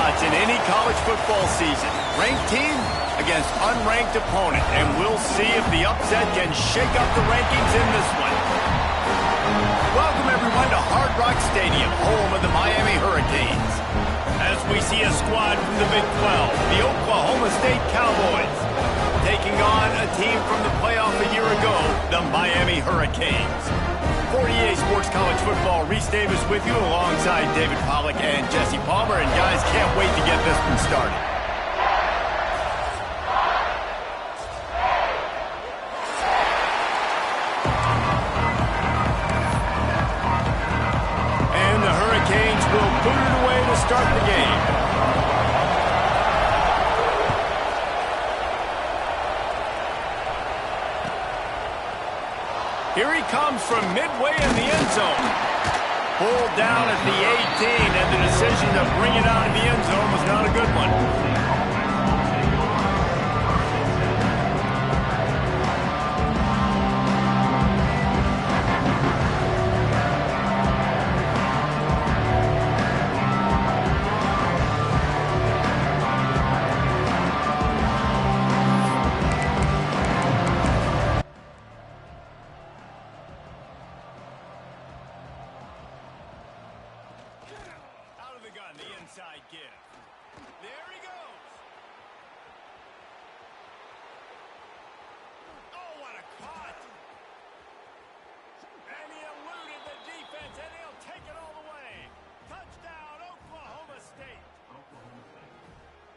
spots in any college football season. Ranked team against unranked opponent, and we'll see if the upset can shake up the rankings in this one. Welcome, everyone, to Hard Rock Stadium, home of the Miami Hurricanes. As we see a squad from the Big 12, the Oklahoma State Cowboys, taking on a team from the playoff a year ago, the Miami Hurricanes. For EA Sports College Football, Reese Davis with you alongside David Pollack and Jesse Palmer. And guys, can't wait to get this one started. And the Hurricanes will boot it away to start the game. Here he comes from midway in the end zone. Pulled down at the 18, and the decision to bring it out of the end zone was not a good one. Inside give. There he goes. Oh, what a cut. And he eluded the defense, and he'll take it all the way. Touchdown, Oklahoma State.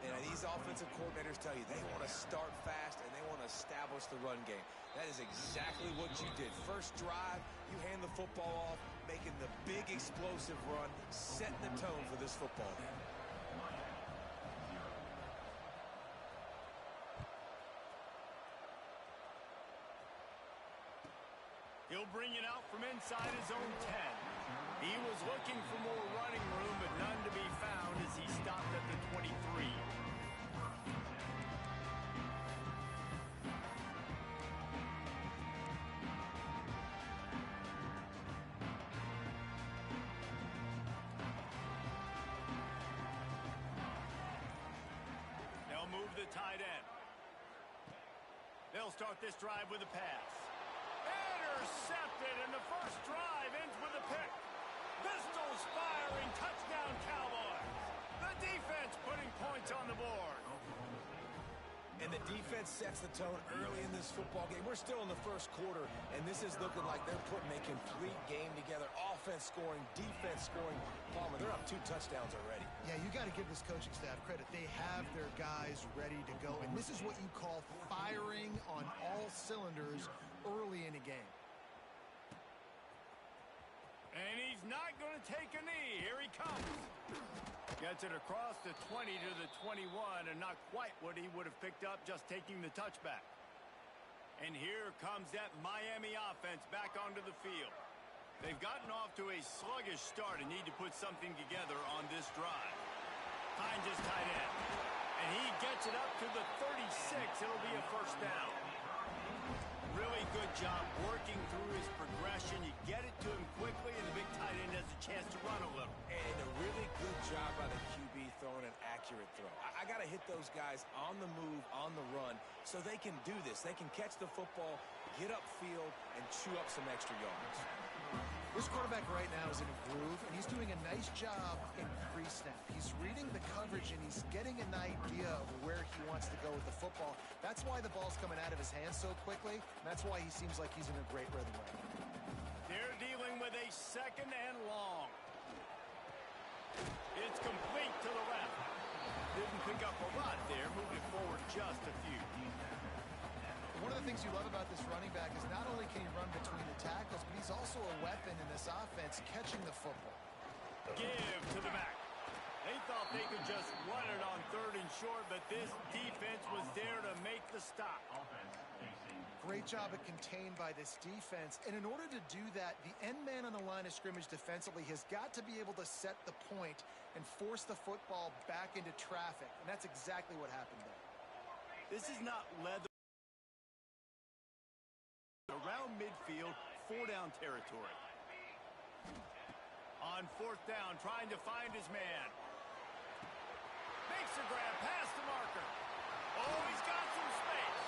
And these offensive coordinators tell you they want to start fast and they want to establish the run game. That is exactly what you did. First drive, you hand the football off, making the big explosive run, setting the tone for this football game. He'll bring it out from inside his own 10. He was looking for more running room, but none to be found as he stopped at the 23. They'll move the tight end. They'll start this drive with a pass. Intercepted, and the first drive ends with a pick. Pistols firing, touchdown Cowboys. The defense putting points on the board. And the defense sets the tone early in this football game. We're still in the first quarter, and this is looking like they're putting a complete game together. Offense scoring, defense scoring. Palmer, they're up 2 touchdowns already. Yeah, you got to give this coaching staff credit. They have their guys ready to go, and this is what you call firing on all cylinders early in a game. And he's not going to take a knee. Here he comes. Gets it across the 20 to the 21, and not quite what he would have picked up just taking the touchback. And here comes that Miami offense back onto the field. They've gotten off to a sluggish start and need to put something together on this drive. Hines is tight end. And he gets it up to the 36. It'll be a first down. Really good job working through his progression. You get it to him quickly, and the big tight end has a chance to run a little. And a really good job by the QB throwing an accurate throw. I got to hit those guys on the move, on the run, so they can do this. They can catch the football, get upfield, and chew up some extra yards. This quarterback right now is in a groove, and he's doing a nice job in pre-snap. He's reading the coverage, and he's getting an idea of where he wants to go with the football. That's why the ball's coming out of his hands so quickly, and that's why he seems like he's in a great rhythm right now. They're dealing with a second and long. It's complete to the left. Didn't pick up a lot there, moving it forward just a few. One of the things you love about this running back is not only can he run between the tackles, but he's also a weapon in this offense catching the football. Give to the back. They thought they could just run it on 3rd and short, but this defense was there to make the stop. Great job at contained by this defense. And in order to do that, the end man on the line of scrimmage defensively has got to be able to set the point and force the football back into traffic. And that's exactly what happened there. This is not leather. Around midfield, 4-down territory. On 4th down, trying to find his man. Makes a grab past the marker. Oh, he's got some space.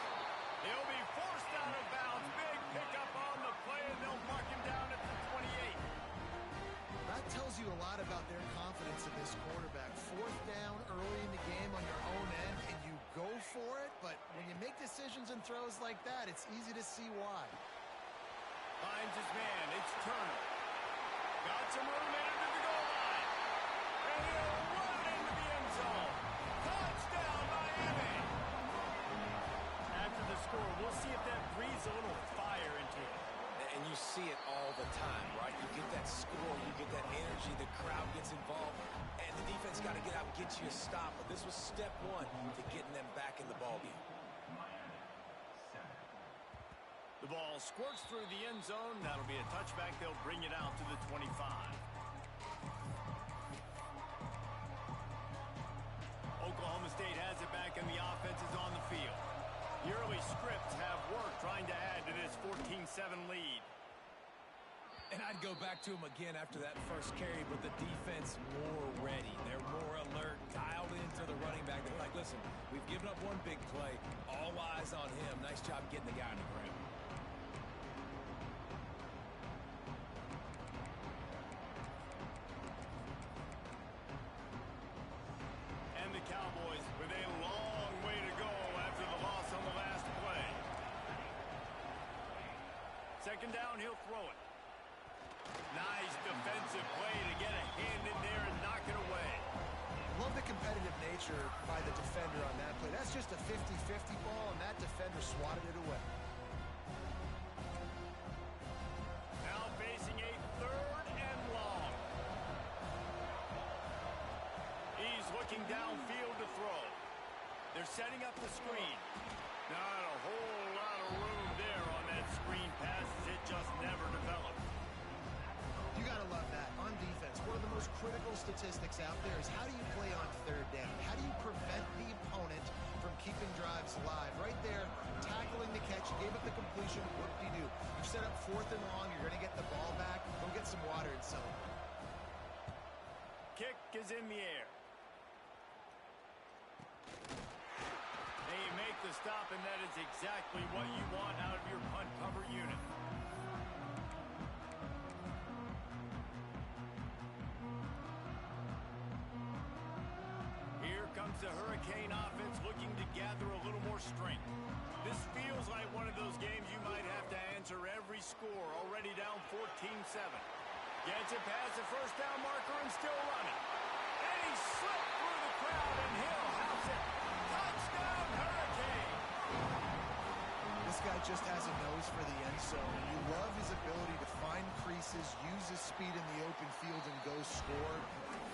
He'll be forced out of bounds. Big pickup on the play, and they'll mark him down at the 28. That tells you a lot about their confidence in this quarterback. Fourth down early in the game on your own end, and you go for it, but when you make decisions and throws like that, it's easy to see why. Finds his man. It's Turner. Got some room into the goal line. And he'll run it into the end zone. Touchdown, Miami. After the score, we'll see if that breathes a little fire into it. And you see it all the time, right? You get that score, you get that energy, the crowd gets involved, and the defense got to get out and get you a stop. But this was step one to getting them back in the ballgame. The ball squirts through the end zone. That'll be a touchback. They'll bring it out to the 25. Oklahoma State has it back, and the offense is on the field. The early scripts have worked trying to add to this 14-7 lead. And I'd go back to him again after that first carry, but the defense more ready. They're more alert, dialed into the running back. They're like, listen, we've given up one big play. All eyes on him. Nice job getting the guy on the ground. And the Cowboys with a long way to go after the loss on the last play. Second down, he'll throw it. Nice defensive play to get a hand in there and knock it away. Love the competitive nature by the defender on that play. That's just a 50-50 ball, and that defender swatted it away. Now facing a third and long. He's looking downfield to throw. They're setting up the screen. Not a whole lot of room there on that screen pass as it just never developed. You got to love that. On defense, one of the most critical statistics out there is how do you play on third down? How do you prevent the opponent from keeping drives alive? Right there, tackling the catch. You gave up the completion. Whoop-de-doo. You set up fourth and long. You're going to get the ball back. Go get some water and celebrate. Kick is in the air. They make the stop, and that is exactly what you want out of your punt cover unit. Here comes the Hurricane offense looking to gather a little more strength. This feels like one of those games you might have to answer every score, already down 14-7. Gets it past the first down marker and still running. And he slipped through the crowd, and he'll house it. Touchdown, Hurricane! This guy just has a nose for the end zone. You love his ability to find creases, use his speed in the open field, and go score.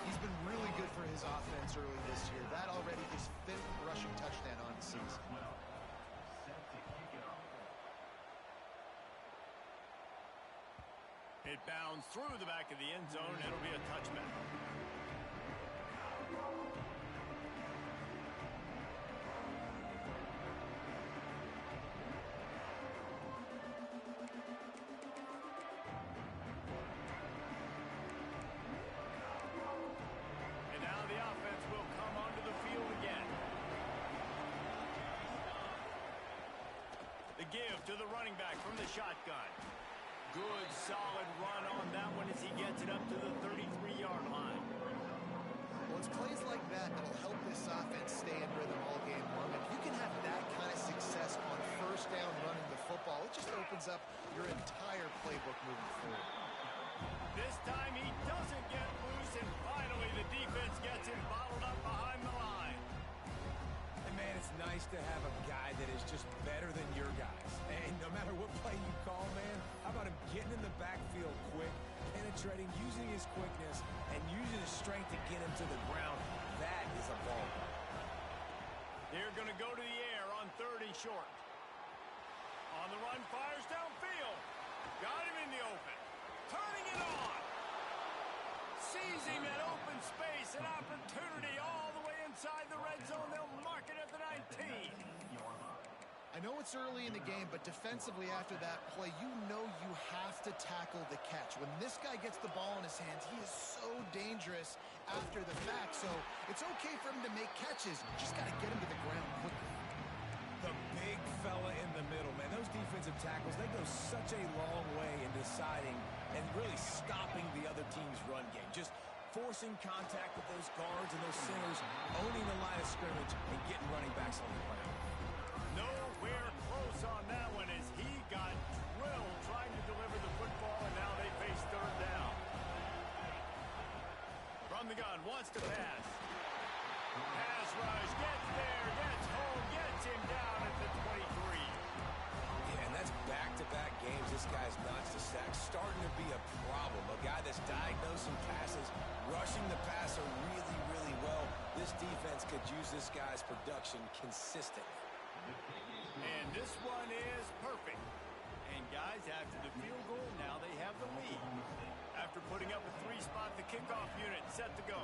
He's been really good for his offense early this year. That already his 5th rushing touchdown on the season. It bounds through the back of the end zone. It'll be a touchback. And now the offense will come onto the field again. The give to the running back from the shotgun. Good, solid run on that one as he gets it up to the 33-yard line. Well, it's plays like that that'll help this offense stay in rhythm all game long. If you can have that kind of success on first down running the football, it just opens up your entire playbook moving forward. This time he doesn't get loose, and finally the defense gets him bottled up behind the line. And man, it's nice to have a guy that is just better than your guys. And no matter what play you call, man, how about him getting in the backfield quick, penetrating, using his quickness, and using his strength to get him to the ground. That is a ball. They're going to go to the air on 3rd and short. On the run, fires downfield. Got him in the open. Turning it on. Seizing that open space, an opportunity all the way inside the red zone. They'll mark it at the 19. I know it's early in the game, but defensively after that play, you know you have to tackle the catch. When this guy gets the ball in his hands, he is so dangerous after the fact. So it's okay for him to make catches. Just got to get him to the ground quickly. The big fella in the middle, man. Those defensive tackles, they go such a long way in deciding and really stopping the other team's run game. Just forcing contact with those guards and those centers, owning the line of scrimmage, and getting running backs on the ground. Nowhere close on that one as he got drilled trying to deliver the football, and now they face third down. From the gun, wants to pass. Pass rush, gets there, gets home, gets him down at the 23. Yeah, and that's back-to-back games. This guy's notched a sack, starting to be a problem. A guy that's diagnosing passes, rushing the passer really, really well. This defense could use this guy's production consistently. And this one is perfect. And guys, after the field goal, now they have the lead. After putting up a 3-spot, the kickoff unit set to go.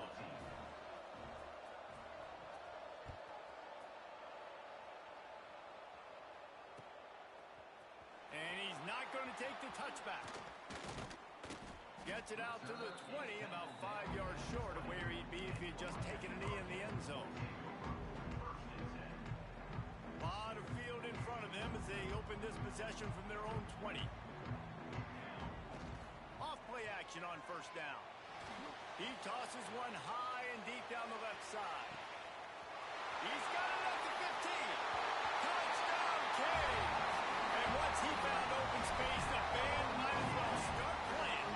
And he's not going to take the touchback. Gets it out to the 20, about 5 yards short of where he'd be if he'd just taken a knee in the end zone. Lot of field in front of them as they open this possession from their own 20. Off play action on first down. He tosses one high and deep down the left side. He's got it up to 15. Touchdown, Cade. And once he found open space, the band might as well start playing.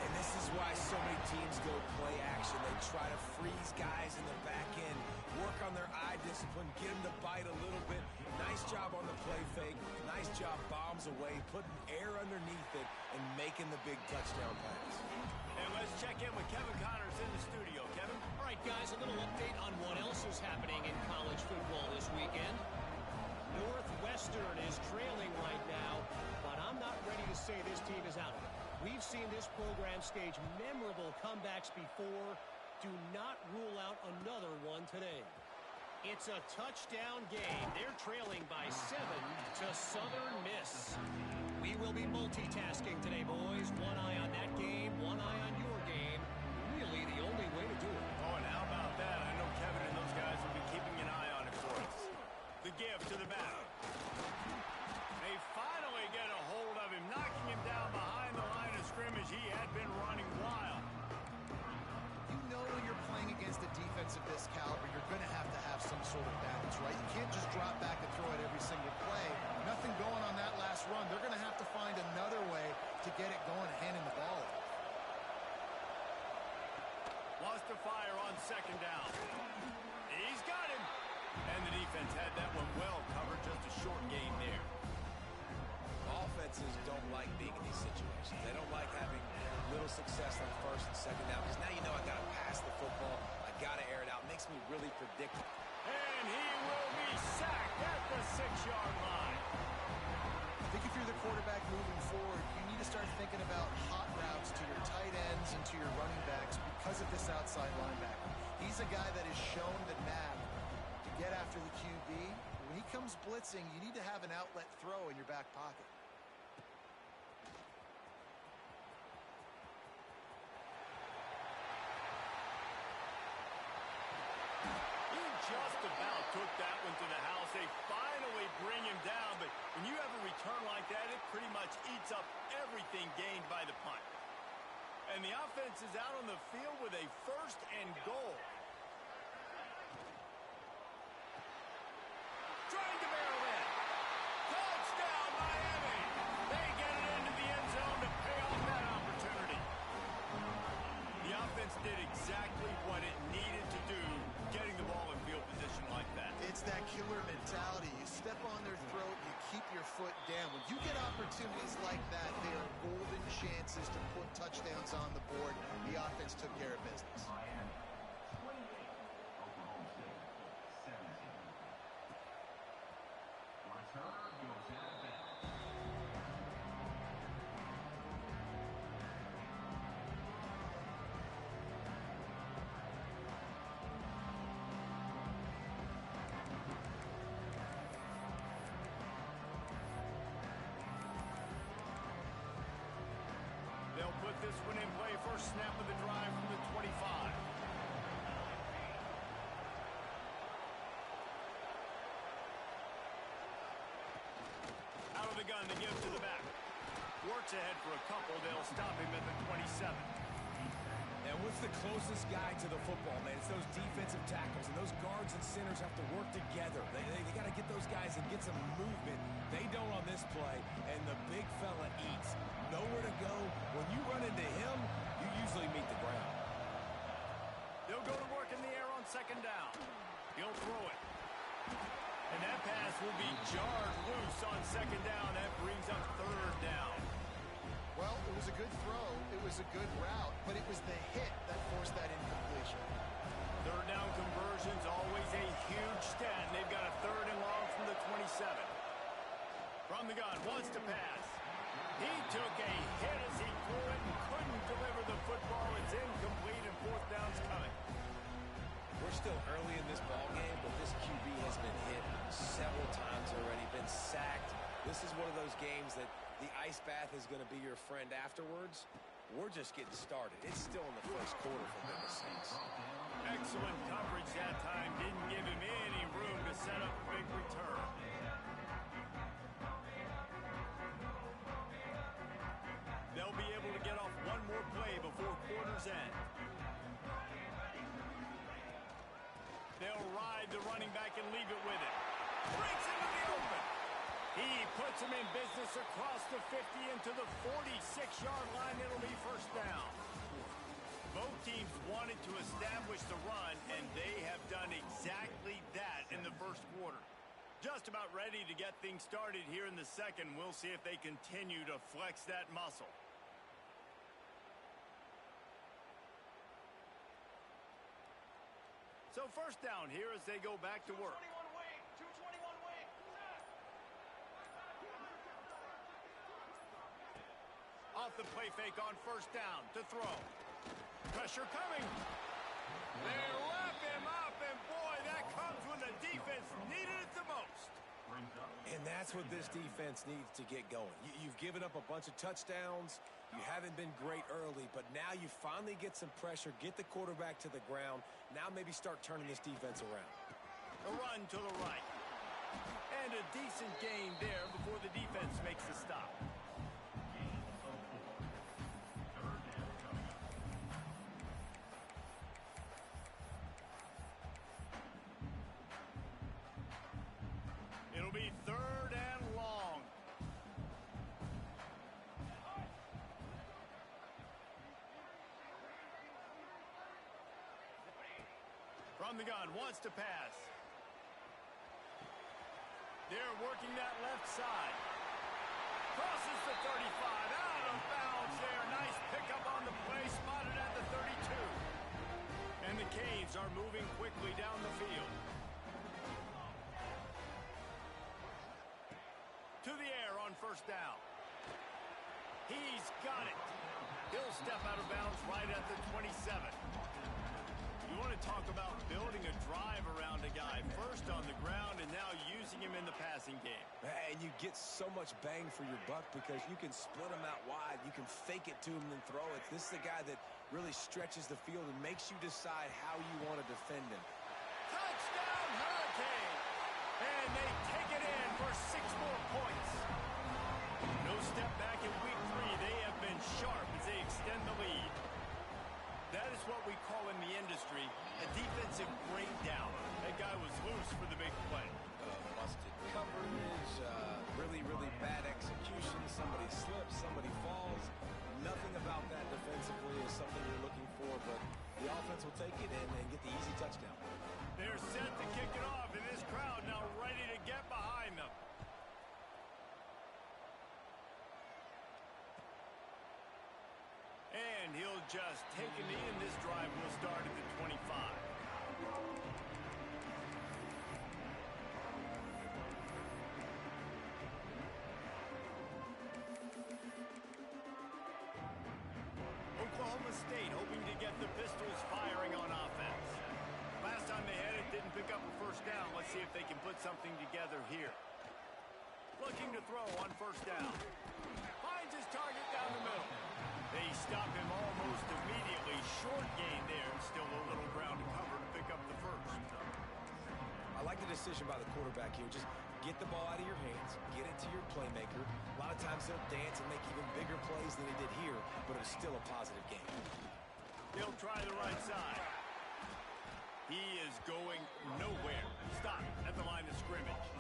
And this is why so many teams go play action. They try to freeze guys in the back end, work on their eye discipline, get them to bite a little bit. Nice job on the play fake. Nice job bombs away, putting air underneath it, and making the big touchdown pass. And let's check in with Kevin Connors in the studio. Kevin? All right, guys, a little update on what else is happening in college football this weekend. Northwestern is trailing right now, but I'm not ready to say this team is out of it. We've seen this program stage memorable comebacks before. Do not rule out another one today. It's a touchdown game. They're trailing by 7 to Southern Miss. We will be multitasking today, boys. One eye on that game, one eye on your game. Really the only way to do it. Oh, and how about that? I know Kevin and those guys will be keeping an eye on it for us. The give to the back. They finally get a hold of him, knocking him down behind the line of scrimmage. He had been running wild. You know when you're playing against a defense of this caliber, you're going to have some sort of balance, right? You can't just drop back and throw it every single play. Nothing going on that last run. They're going to have to find another way to get it going and handing the ball off. Wants to fire on second down. He's got him. And the defense had that one well covered. Just a short gain there. Offenses don't like being in these situations. They don't like having little success on first and second down because now you know I got to pass the football. I got to air it out. It makes me really predictable. And he will be sacked at the 6-yard line. I think if you're the quarterback moving forward, you need to start thinking about hot routes to your tight ends and to your running backs because of this outside linebacker. He's a guy that has shown the knack to get after the QB. When he comes blitzing, you need to have an outlet throw in your back pocket. Just about took that one to the house. They finally bring him down, but when you have a return like that, it pretty much eats up everything gained by the punt. And the offense is out on the field with a 1st and goal. Trying to barrel in. Touchdown, Miami. They get it into the end zone to pay off that opportunity. The offense did exactly what it needed to do, getting the ball in field position like that. It's that killer mentality. You step on their throat, you keep your foot down. When you get opportunities like that, they are golden chances to put touchdowns on the board. The offense took care of business. this one in play. First snap of the drive from the 25. Out of the gun to give to the back. Works ahead for a couple. They'll stop him at the 27. And what's the closest guy to the football, man? It's those defensive tackles, and those guards and centers have to work together. They got to get those guys and get some movement. They don't on this play, and the big fella eats. Nowhere to go. When you run into him, you usually meet the ground. They'll go to work in the air on second down. He'll throw it. And that pass will be jarred loose on second down. That brings up third down. Well, it was a good throw. It was a good route, but it was the hit that forced that incompletion. Third down conversions, always a huge stat. They've got a third and long from the 27. From the gun, wants to pass. He took a hit as he threw it and couldn't deliver the football. It's incomplete and fourth down's coming. We're still early in this ballgame, but this QB has been hit several times already, been sacked. This is one of those games that the ice bath is going to be your friend afterwards. We're just getting started. It's still in the first quarter for goodness sakes. Excellent coverage that time. Didn't give him any room to set up a big return. They'll be able to get off one more play before quarter's end. They'll ride the running back and leave it with it. Breaks into the open. He puts him in business across the 50 into the 46-yard line. It'll be first down. Both teams wanted to establish the run, and they have done exactly that in the first quarter. Just about ready to get things started here in the second. We'll see if they continue to flex that muscle. So first down here as they go back to work. Off the play fake on first down to throw. Pressure coming. They wrap him up, and boy, that comes when the defense needed it the most. And that's what this defense needs to get going. You've given up a bunch of touchdowns. You haven't been great early, but now you finally get some pressure, get the quarterback to the ground. Now maybe start turning this defense around. A run to the right. And a decent gain there before the defense makes the stop. It'll be third and long. From the gun, wants to pass. They're working that left side. Crosses the 35, out of bounds there. Nice pickup on the play, spotted at the 32. And the Canes are moving quickly down the field. To the air on first down. He's got it. He'll step out of bounds right at the 27. You want to talk about building a drive around a guy. First on the ground and now using him in the passing game. And you get so much bang for your buck because you can split him out wide. You can fake it to him and throw it. This is the guy that really stretches the field and makes you decide how you want to defend him. Touchdown, Hurricane! And they take it in for 6 more points. No step back in week 3. They have been sharp as they extend the lead. That is what we call in the industry a defensive breakdown. That guy was loose for the big play. Busted coverage, really, really bad execution. Somebody slips, somebody falls. Nothing about that defensively is something you're looking for, but the offense will take it and get the easy touchdown. They're set to kick it off, and this crowd now ready to get behind them. And he'll just take a knee, and this drive will start at the 25. Oklahoma State hoping to get the Pistols firing on offense. Last time they had it, didn't pick up a first down. Let's see if they can put something together here. Looking to throw on first down. Finds his target down the middle. They stop him almost immediately. Short gain there, and still a little ground to cover to pick up the first. I like the decision by the quarterback here. Just get the ball out of your hands, get it to your playmaker. A lot of times they'll dance and make even bigger plays than he did here, but it was still a positive game. He'll try the right side. He is going nowhere. Stop at the line of scrimmage.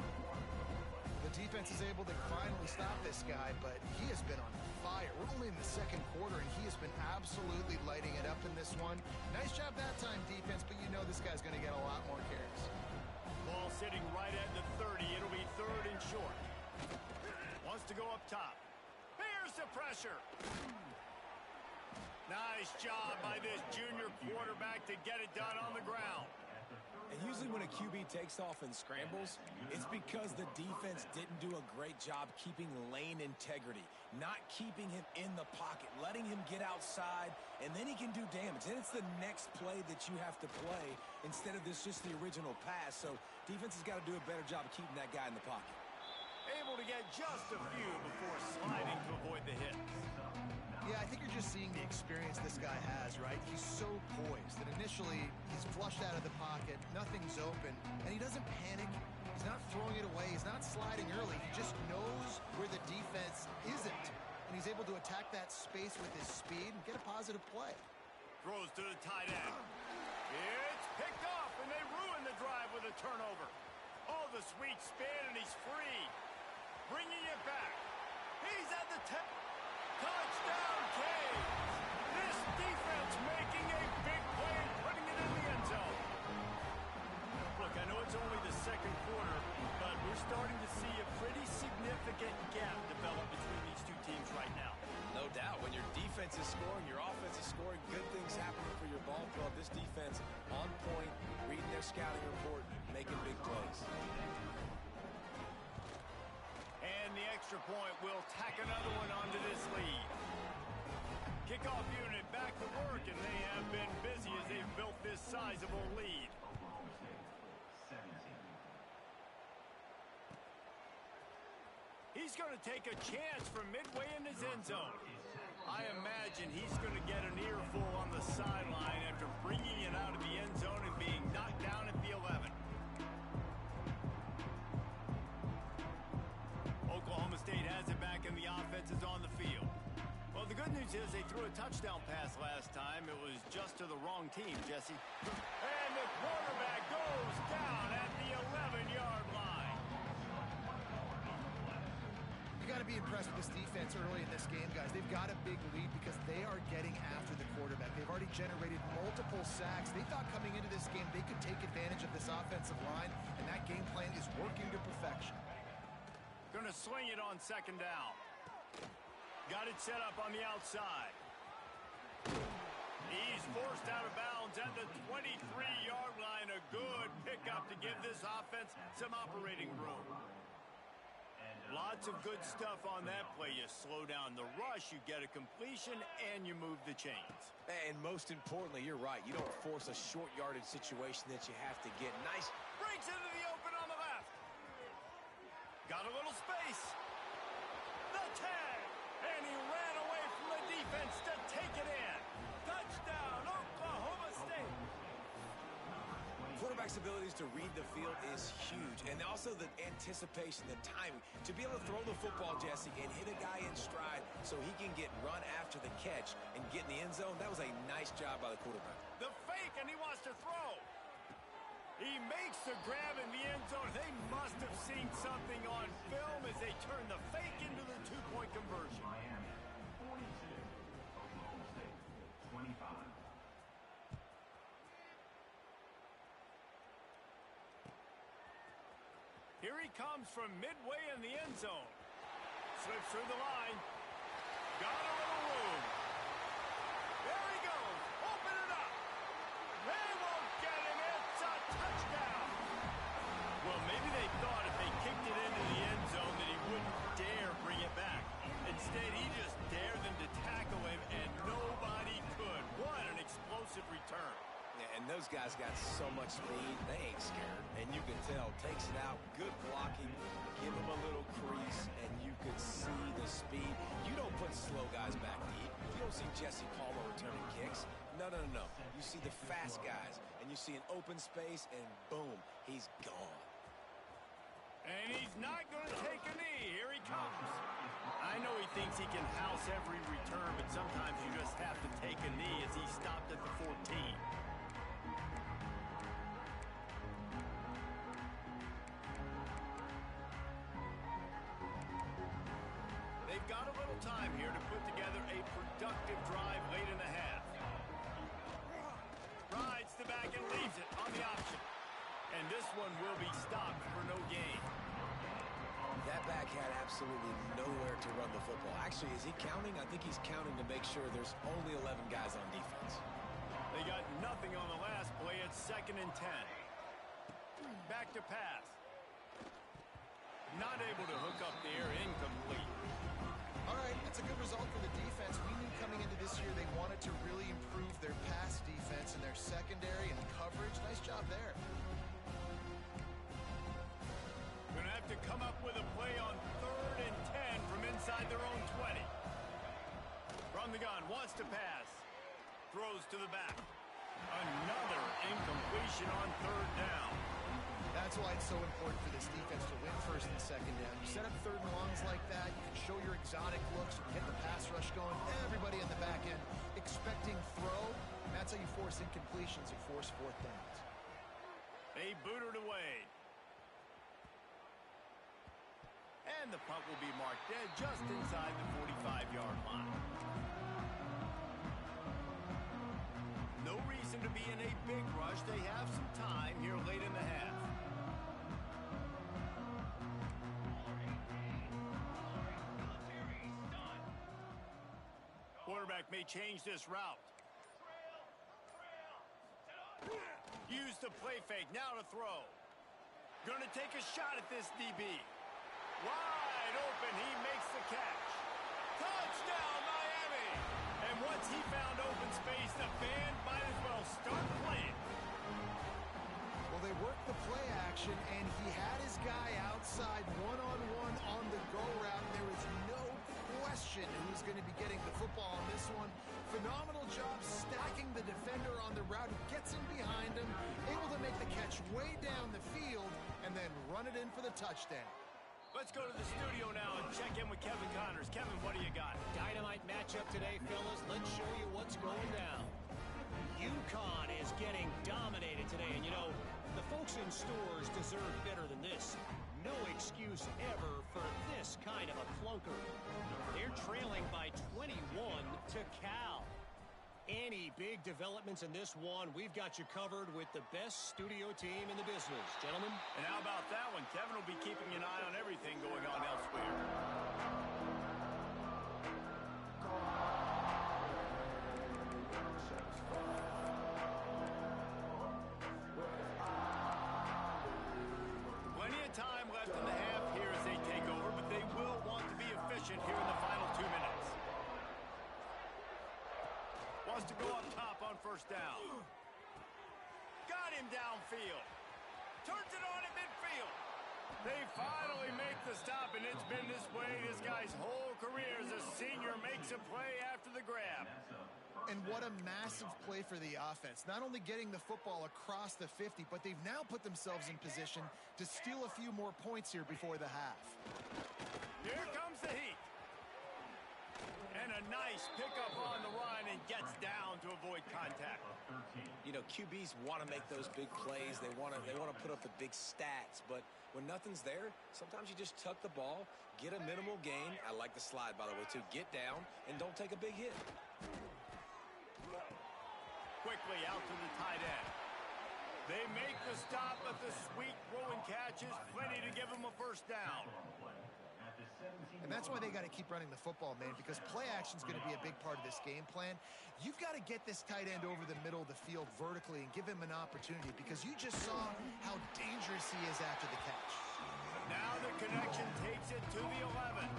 The defense is able to finally stop this guy, but he has been on fire. We're only in the second quarter, and he has been absolutely lighting it up in this one. Nice job that time, defense, but you know this guy's going to get a lot more carries. Ball sitting right at the 30. It'll be third and short. Wants to go up top. Here's the pressure. Nice job by this junior quarterback to get it done on the ground. And usually when a QB takes off and scrambles, it's because the defense didn't do a great job keeping lane integrity, not keeping him in the pocket, letting him get outside, and then he can do damage. Then it's the next play that you have to play instead of this just the original pass. So defense has got to do a better job of keeping that guy in the pocket. Able to get just a few before sliding to avoid the hit. Yeah, I think you're just seeing the experience this guy has, right? He's so poised that initially he's flushed out of the pocket, nothing's open, and he doesn't panic. He's not throwing it away. He's not sliding early. He just knows where the defense isn't, and he's able to attack that space with his speed and get a positive play. Throws to the tight end. It's picked off, and they ruin the drive with a turnover. Oh, the sweet spin, and he's free. Bringing it back. He's at the 10. Touchdown, Canes! This defense making a big play and putting it in the end zone. Look, I know it's only the second quarter, but we're starting to see a pretty significant gap develop between these two teams right now. No doubt. When your defense is scoring, your offense is scoring, good things happening for your ball club. This defense on point, reading their scouting report, making big plays. And the extra point will tack another one onto this lead. Kickoff unit back to work, and they have been busy as they've built this sizable lead. He's going to take a chance from midway in his end zone. I imagine he's going to get an earful on the sideline after bringing it out of the end zone and being knocked down at the 11. Oklahoma State has it back, and the offense is on the field. Well, the good news is they threw a touchdown pass last time. It was just to the wrong team, Jesse. And the quarterback goes down at the 11-yard line. You got to be impressed with this defense early in this game, guys. They've got a big lead because they are getting after the quarterback. They've already generated multiple sacks. They thought coming into this game they could take advantage of this offensive line, and that game plan is working to perfection. Going to swing it on second down. Got it set up on the outside. He's forced out of bounds at the 23-yard line. A good pickup to give this offense some operating room. Lots of good stuff on that play. You slow down the rush, you get a completion, and you move the chains. And most importantly, you're right. You don't force a short yardage situation that you have to get. Nice. Breaks into the open on the left. Got a little space. The tag. And he ran away from the defense to take it in. Touchdown, Oklahoma State. Quarterback's abilities to read the field is huge. And also the anticipation, the timing. To be able to throw the football, Jesse, and hit a guy in stride so he can get run after the catch and get in the end zone, that was a nice job by the quarterback. The fake, and he wants to throw. He makes the grab in the end zone. They must have seen something on film as they turn the fake into the two-point conversion. Miami, 42, Oklahoma State, 25. Here he comes from midway in the end zone. Slips through the line. Got a little room. There he goes. Open it up. They won't get him. It's a touchdown. Well, maybe they thought if they kicked it into the end zone that he wouldn't dare bring it back. Instead, he just dared them to tackle him, and nobody could. What an explosive return. Yeah, and those guys got so much speed, they ain't scared. And you can tell, takes it out, good blocking, give him a little crease, and you could see the speed. You don't put slow guys back deep. You don't don't see Jesse Palmer returning kicks. No. You see the fast guys, and you see an open space, and boom, he's gone. And he's not going to take a knee. Here he comes. I know he thinks he can house every return, but sometimes you just have to take a knee as he stopped at the 14. They've got a little time here to put together a productive drive late in the half. Rides the back and leaves it on the option. And this one will be stopped for no gain. That back had absolutely nowhere to run the football. Actually, is he counting? I think he's counting to make sure there's only 11 guys on defense. They got nothing on the last play. It's 2nd and 10. Back to pass. Not able to hook up the air, incomplete. All right, that's a good result for the defense. We knew coming into this year they wanted to really improve their pass defense and their secondary and coverage. Nice job there. Going to have to come up with a play on 3rd and 10 from inside their own 20. From the gun, wants to pass. Throws to the back. Another incompletion on 3rd down. That's why it's so important for this defense to win 1st and 2nd down. You set up 3rd and longs like that, you can show your exotic looks, you can get the pass rush going, everybody in the back end expecting throw, and that's how you force incompletions and force 4th downs. They booted away. And the punt will be marked dead just inside the 45-yard line. No reason to be in a big rush. They have some time here late in the half. Quarterback may change this route. Use the play fake. Now to throw. Going to take a shot at this DB. Wide open. He makes the catch. Touchdown, Miami. And once he found open space, the band might as well start playing. Well, they worked the play action, and he had his guy outside one-on-one on the go route. There is no question who's going to be getting the football on this one. Phenomenal job stacking the defender on the route. He gets in behind him, able to make the catch way down the field, and then run it in for the touchdown. Let's go to the studio now and check in with Kevin Connors. Kevin, what do you got? Dynamite matchup today, fellas. Let's show you what's going down. UConn is getting dominated today, and you know, the folks in stores deserve better than this. No excuse ever for this kind of a clunker. They're trailing by 21 to Cal. Any big developments in this one, we've got you covered with the best studio team in the business. Gentlemen? And how about that one? Kevin will be keeping an eye on everything going on elsewhere. Plenty of time left in the half here as they take over, but they will want to be efficient here in the final 2 minutes. Wants to go up top on 1st down. Got him downfield. Turns it on at midfield. They finally make the stop, and it's been this way this guy's whole career as a senior. Makes a play after the grab. And what a massive play for the offense. Not only getting the football across the 50, but they've now put themselves in position to steal a few more points here before the half. Here comes the heat. And a nice pickup on the run and gets down to avoid contact. You know, QBs want to make those big plays. They want to put up the big stats. But when nothing's there, sometimes you just tuck the ball, get a minimal gain. I like the slide, by the way, too. Get down and don't take a big hit. Quickly out to the tight end. They make the stop, but the sweet throwing catch is plenty to give them a 1st down. And that's why they got to keep running the football, man, because play action is going to be a big part of this game plan. You've got to get this tight end over the middle of the field vertically and give him an opportunity, because you just saw how dangerous he is after the catch. Now the connection takes it to the 11.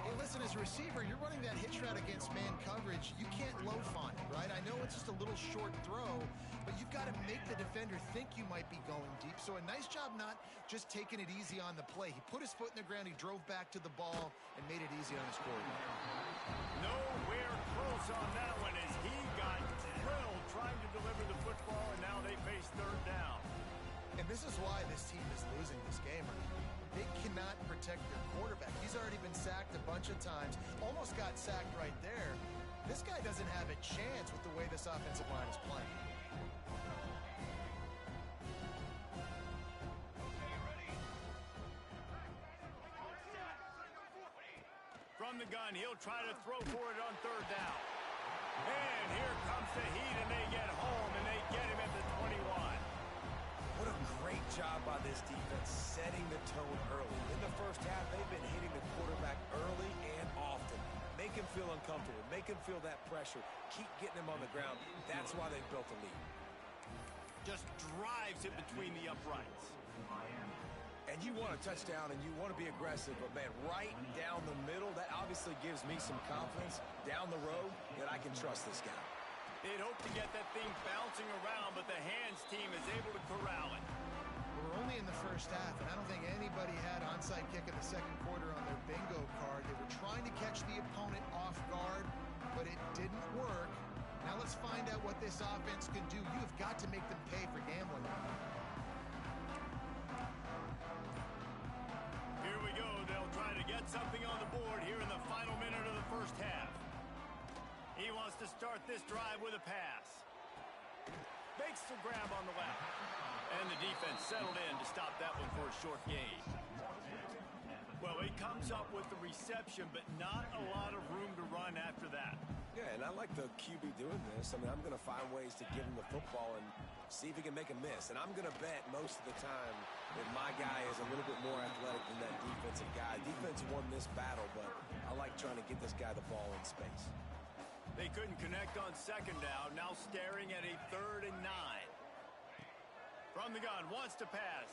Hey, listen, as a receiver, you're running that hitch route against man coverage. You can't loaf on it, right? I know it's just a little short throw, but you've got to make the defender think you might be going deep. So a nice job not just taking it easy on the play. He put his foot in the ground, he drove back to the ball, and made it easy on his quarterback. Nowhere pass on that one as he got drilled trying to deliver the football, and now they face third down. And this is why this team is losing this game. They cannot protect their quarterback. He's already been sacked a bunch of times, almost got sacked right there. This guy doesn't have a chance with the way this offensive line is playing. From the gun, he'll try to throw for it on third down. And here comes the heat, and they get home, and they get him at the 21. What a great job by this defense setting the tone early. In the first half, they've been hitting the quarterback early and often. Make him feel uncomfortable. Make him feel that pressure. Keep getting him on the ground. That's why they built a lead. Just drives it between the uprights. And you want a touchdown and you want to be aggressive, but man, right down the middle, that obviously gives me some confidence down the road that I can trust this guy. They'd hope to get that thing bouncing around, but the hands team is able to corral it. We're only in the first half, and I don't think anybody had onside kick in the second quarter on their bingo card. They were trying to catch the opponent off guard, but it didn't work. Now let's find out what this offense can do. You have got to make them pay for gambling. Here we go. They'll try to get something on the board here in the final minute of the first half. He wants to start this drive with a pass. Makes the grab on the left. And the defense settled in to stop that one for a short gain. Well, he comes up with the reception, but not a lot of room to run after that. Yeah, and I like the QB doing this. I mean, I'm going to find ways to give him the football and see if he can make a miss. And I'm going to bet most of the time that my guy is a little bit more athletic than that defensive guy. Defense won this battle, but I like trying to get this guy the ball in space. They couldn't connect on second down, now staring at a 3rd and 9. From the gun, wants to pass.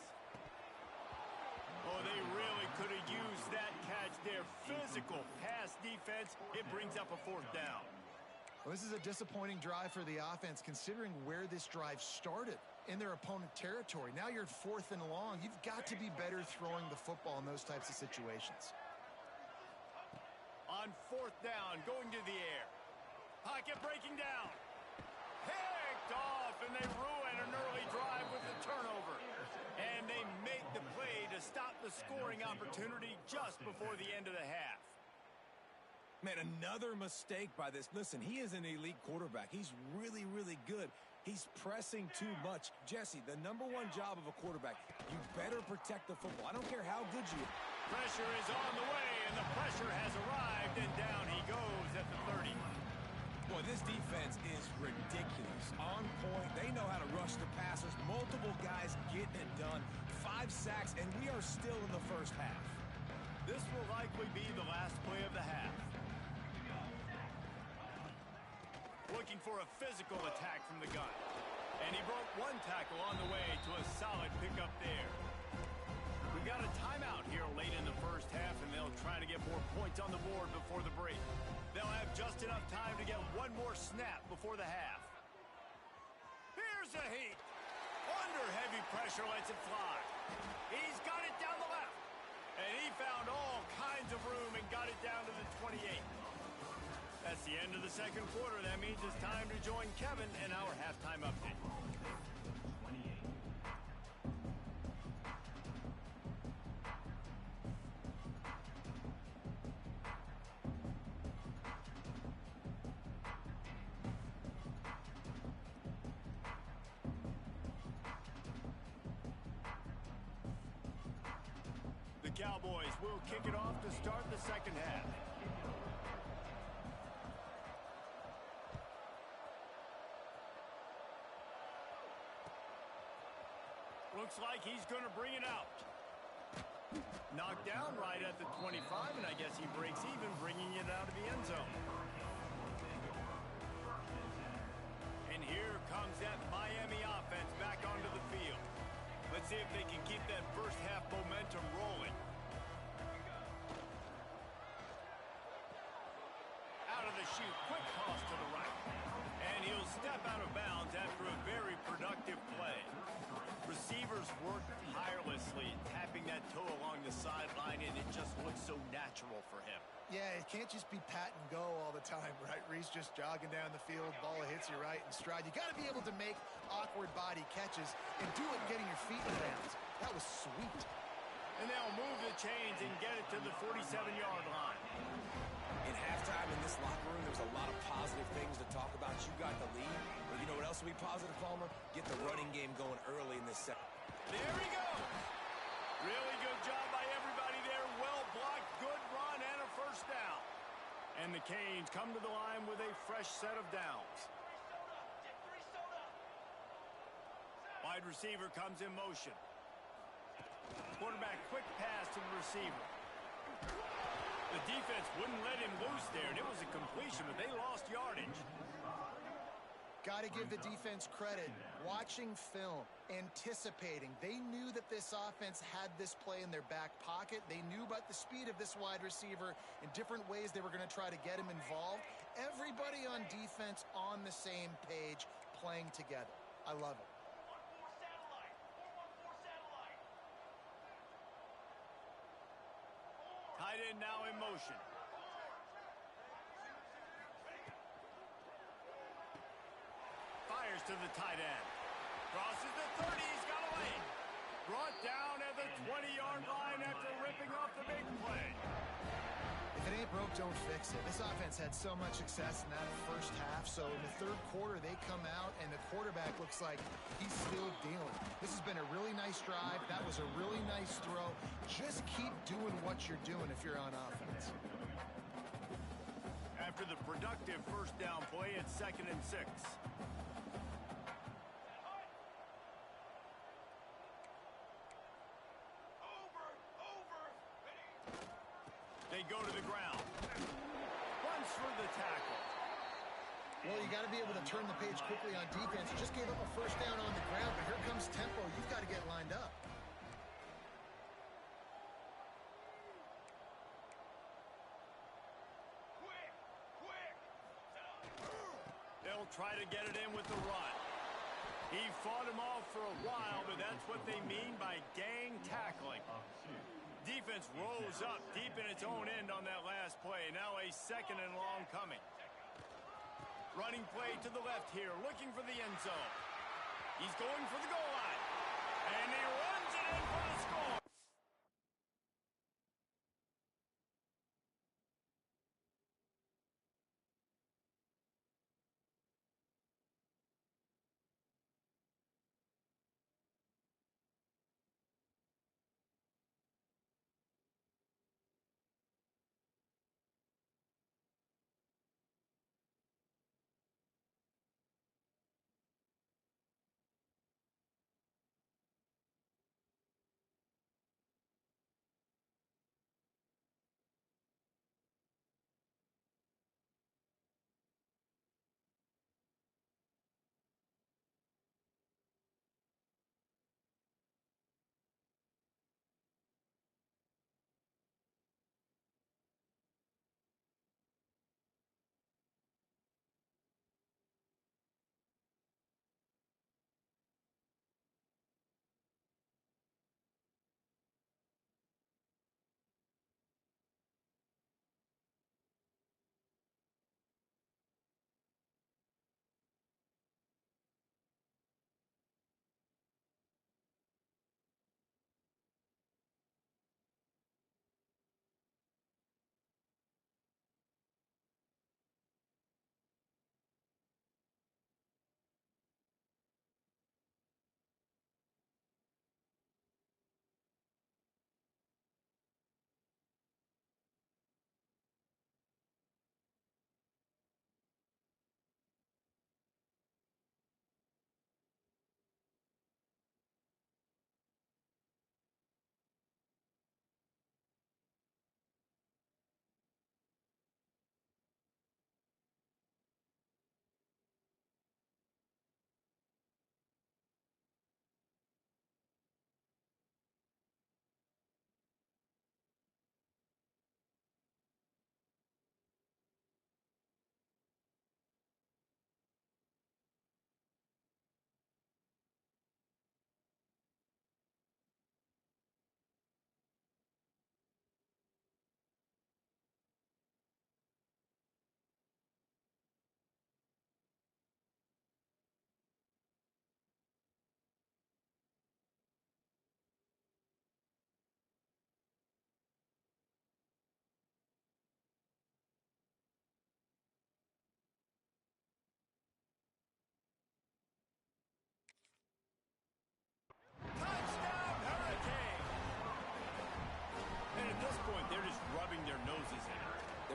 Oh, they really could have used that catch there. Physical pass defense. It brings up a 4th down. Well, this is a disappointing drive for the offense, considering where this drive started in their opponent territory. Now you're at 4th and long. You've got to be better throwing the football in those types of situations. On 4th down, going to the air. Pocket breaking down. Picked off, and they ruin an early drive with the turnover. And they make the play to stop the scoring opportunity just before the end of the half. Man, another mistake by this. Listen, he is an elite quarterback. He's really, really good. He's pressing too much. Jesse, the #1 job of a quarterback, you better protect the football. I don't care how good you are. Pressure is on the way, and the pressure has arrived, and down he goes at the 30. Boy, this defense is ridiculous. On point. They know how to rush the passers. Multiple guys getting it done. 5 sacks, and we are still in the first half. This will likely be the last play of the half. Looking for a physical attack from the gun. And he broke 1 tackle on the way to a solid pickup there. We've got a timeout here late in the first half, and they'll try to get more points on the board before the break. They'll have just enough time to get 1 more snap before the half. Here's the heat. Under heavy pressure, lets it fly. He's got it down the left. And he found all kinds of room and got it down to the 28. That's the end of the second quarter. That means it's time to join Kevin in our halftime update. The Cowboys will kick it off to start the second half. Looks like he's going to bring it out. Knocked down right at the 25, and I guess he breaks even, bringing it out of the end zone. And here comes that Miami offense back onto the field. Let's see if they can keep that first half momentum rolling. Out of the chute, quick toss to the right. And he'll step out of bounds after a very productive play. Receivers work tirelessly, tapping that toe along the sideline, and it just looks so so natural for him. Yeah, it can't just be pat and go all the time, right? Reese just jogging down the field, ball hits you right in stride. You got to be able to make awkward body catches and do it getting your feet in bounds. That was sweet. And they'll move the chains and get it to the 47-yard line. In halftime in this locker room, there was a lot of positive things to talk about. You got the lead. But you know what else will be positive, Palmer? Get the running game going early in this set. There he goes. Really good job by everybody there. Well blocked, good run, and a first down. And the Canes come to the line with a fresh set of downs. Wide receiver comes in motion. Quarterback quick pass to the receiver. The defense wouldn't let him loose there, and it was a completion, but they lost yardage. Got to give the defense credit. Watching film, anticipating. They knew that this offense had this play in their back pocket. They knew about the speed of this wide receiver in different ways they were going to try to get him involved. Everybody on defense on the same page, playing together. I love it. Tight end now in motion. Fires to the tight end. Crosses the 30. He's got away. Brought down at the 20-yard line after ripping off the big play. If it ain't broke, don't fix it. This offense had so much success in that first half, so in the third quarter, they come out, and the quarterback looks like he's still dealing. This has been a really nice drive. That was a really nice throw. Just keep doing what you're doing if you're on offense. After the productive first down play, it's 2nd and 6. They go to the ground. Runs for the tackle. Well, you got to be able to turn the page quickly on defense. You just gave up a first down on the ground, but here comes tempo. You've got to get lined up. They'll try to get it in with the run. He fought him off for a while, but that's what they mean by gang tackling. Defense rose up deep in its own end on that last play. Now a 2nd and long coming. Running play to the left here, looking for the end zone. He's going for the goal line. And he runs it in for the score.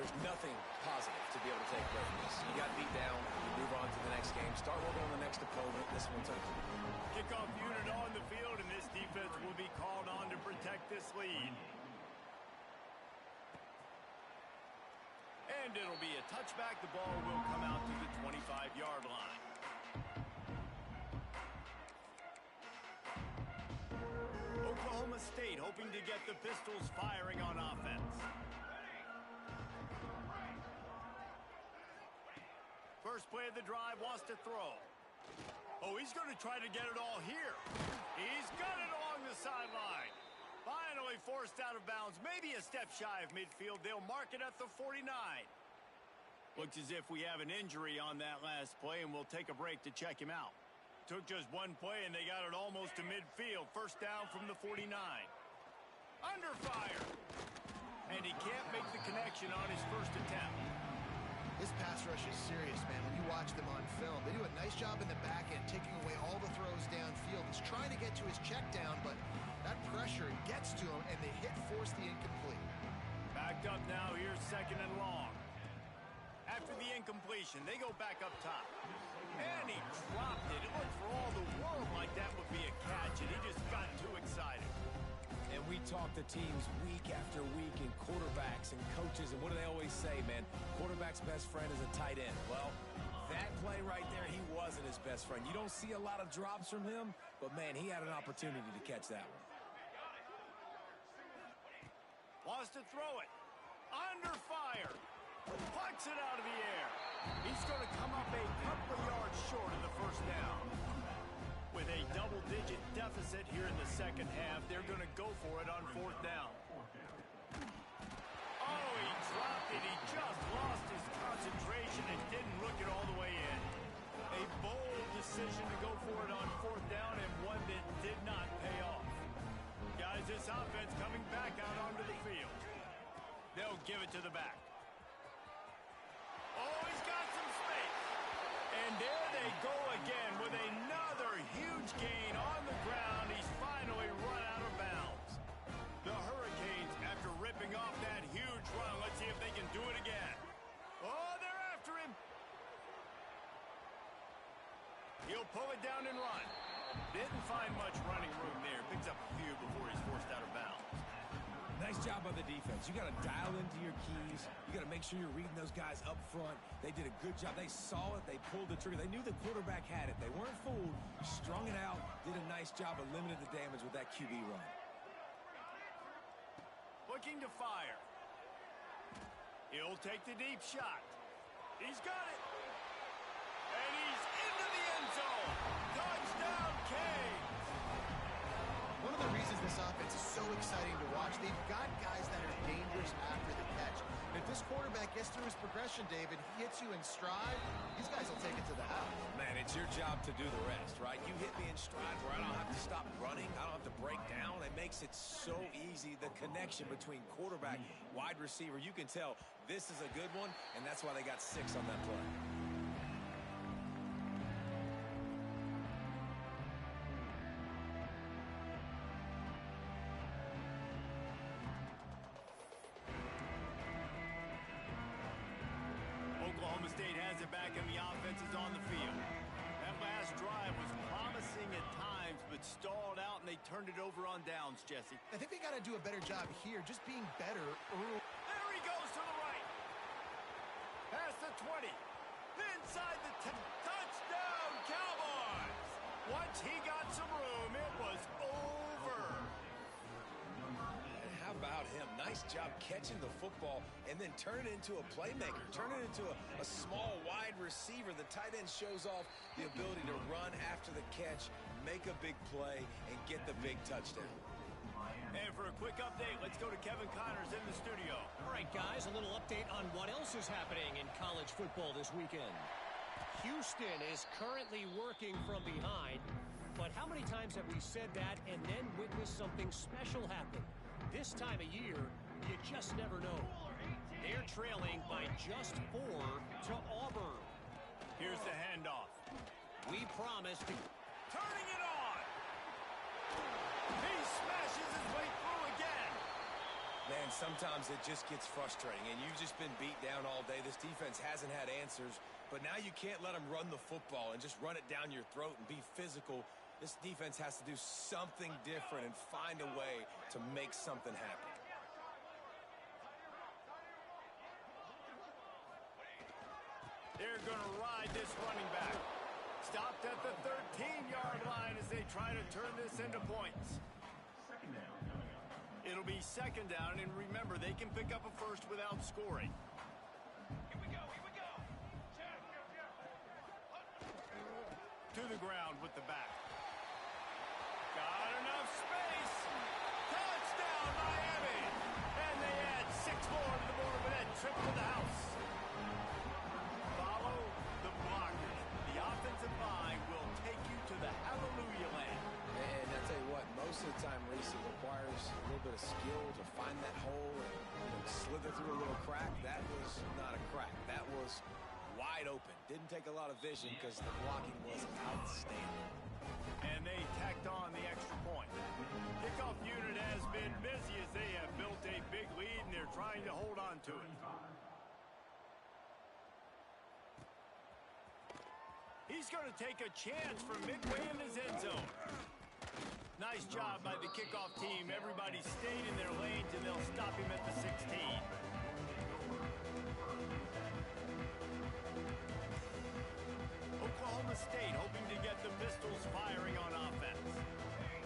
There's nothing positive to be able to take away from this. You got beat down, you move on to the next game, start working on the next opponent. This one's over. Kickoff unit on the field, and this defense will be called on to protect this lead. And it'll be a touchback. The ball will come out to the 25-yard line. Oklahoma State hoping to get the Pistols firing on offense. First play of the drive, wants to throw. Oh, he's going to try to get it all here. He's got it along the sideline. Finally forced out of bounds, maybe a step shy of midfield. They'll mark it at the 49. Looks as if we have an injury on that last play, and we'll take a break to check him out. Took just one play, and they got it almost to midfield. First down from the 49. Under fire. And he can't make the connection on his first attempt. This pass rush is serious, man. When you watch them on film, they do a nice job in the back end, taking away all the throws downfield. He's trying to get to his check down, but that pressure gets to him, and they force the incomplete. Backed up now. Here's second and long. After the incompletion, they go back up top. And he dropped it. It looked for all the world like that would be a catch, and he just got too excited. And we talk to teams week after week, and quarterbacks and coaches, and what do they always say, man? Quarterback's best friend is a tight end. Well, that play right there, he wasn't his best friend. You don't see a lot of drops from him, but, man, he had an opportunity to catch that one. Wants to throw it. Under fire. Plucks it out of the air. He's going to come up a couple of yards short of the first down. With a double-digit deficit here in the second half, they're going to go for it on fourth down. Oh, he dropped it. He just lost his concentration and didn't look it all the way in. A bold decision to go for it on fourth down, and one that did not pay off. Guys, this offense coming back out onto the field. They'll give it to the back. Oh, he's got some space. And there they go again with another huge gain on the ground. He's finally run out of bounds. The Hurricanes, after ripping off that huge run, let's see if they can do it again. Oh, they're after him. He'll pull it down and run. Didn't find much running room there. Picks up a few before he's forced out of bounds. Nice job by the defense. You got to dial into your keys. You got to make sure you're reading those guys up front. They did a good job. They saw it. They pulled the trigger. They knew the quarterback had it. They weren't fooled. Strung it out. Did a nice job of limiting the damage with that QB run. Looking to fire. He'll take the deep shot. He's got it. And he's into the end zone. Touchdown, Canes. One of the reasons this offense is so exciting to watch, they've got guys that are dangerous after the catch. And if this quarterback gets through his progression, David, he hits you in stride, these guys will take it to the house. Man, it's your job to do the rest, right? You hit me in stride where I don't have to stop running. I don't have to break down. It makes it so easy. The connection between quarterback, wide receiver, you can tell this is a good one, and that's why they got 6 on that play. Oklahoma State has it back, and the offense is on the field. That last drive was promising at times, but stalled out, and they turned it over on downs, Jesse. I think they got to do a better job here, just being better early. There he goes to the right. Past the 20. Inside the 10. Touchdown, Cowboys! Once he got some room, it was over. And how about him? Nice job catching the football and then turn it into a playmaker. Turn it into a small wide receiver. The tight end shows off the ability to run after the catch, make a big play, and get the big touchdown. And for a quick update, let's go to Kevin Connors in the studio. All right, guys, a little update on what else is happening in college football this weekend. Houston is currently working from behind, but how many times have we said that and then witnessed something special happen? This time of year, you just never know. They're trailing by just 4 to Auburn. Here's the handoff. We promised to... Turning it on! He smashes his way through again! Man, And sometimes it just gets frustrating, and you've just been beat down all day. This defense hasn't had answers, but now you can't let them run the football and just run it down your throat and be physical. This defense has to do something different and find a way to make something happen. They're going to ride this running back. Stopped at the 13-yard line as they try to turn this into points. Second down coming up. It'll be second down, and remember, they can pick up a first without scoring. Here we go, here we go. To the ground with the back. Got enough space. Touchdown, Miami. And they add 6 more to the board with that trip to the house. Follow the blockers. The offensive line will take you to the hallelujah land. And I tell you what, most of the time, Reese, it requires a little bit of skill to find that hole and slither through a little crack. That was not a crack. That was wide open. Didn't take a lot of vision because the blocking was outstanding. And they tacked on the extra point. Kickoff unit has been busy as they have built a big lead, and they're trying to hold on to it. He's going to take a chance from midway in his end zone. Nice job by the kickoff team. Everybody stayed in their lanes, and they'll stop him at the 16. Oklahoma State hoping to get the Pistols firing on offense.